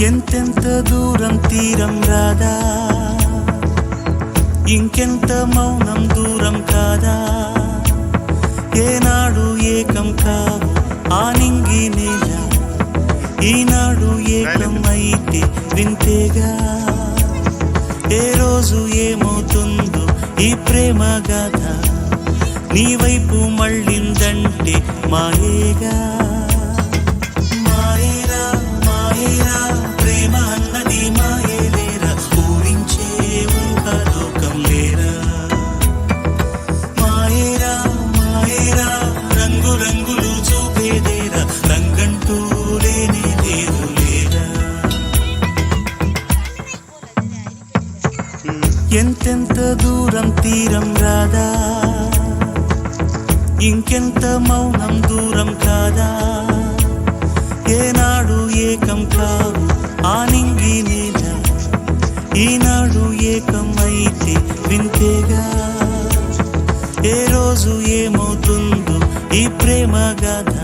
ఎంతెంత దూరం తీరం రాదా, ఇంకెంత మౌనం దూరం కాదా, ఏనాడు ఏకం కావు ఆ నింగి నేల, ఈనాడు ఏకం అయితే వింతేగా, ఏ రోజు ఏమవుతుందో ఈ ప్రేమ గాథ, నీ వైపు మళ్ళిందంటే మాయేగా. మాయేరా మాయేరా ప్రేమ అన్నది మాయేలేరా, ఊరించే ఊహలోకం లేరా. మాయేరా మాయేరా రంగు రంగులు చూపేదేరా, రంగంటూ లేనే లేదు లేరా. ఎంతెంత దూరం తీరం రాదా, ఇంకెంత మౌనం దూరం కాదా, ఏనాడు ఏకం కావు ఆ నింగి నేల, ఈనాడు ఏకం అయితే వింతేగా, ఏ రోజు ఏమవుతుందో ఈ ప్రేమ గాథ.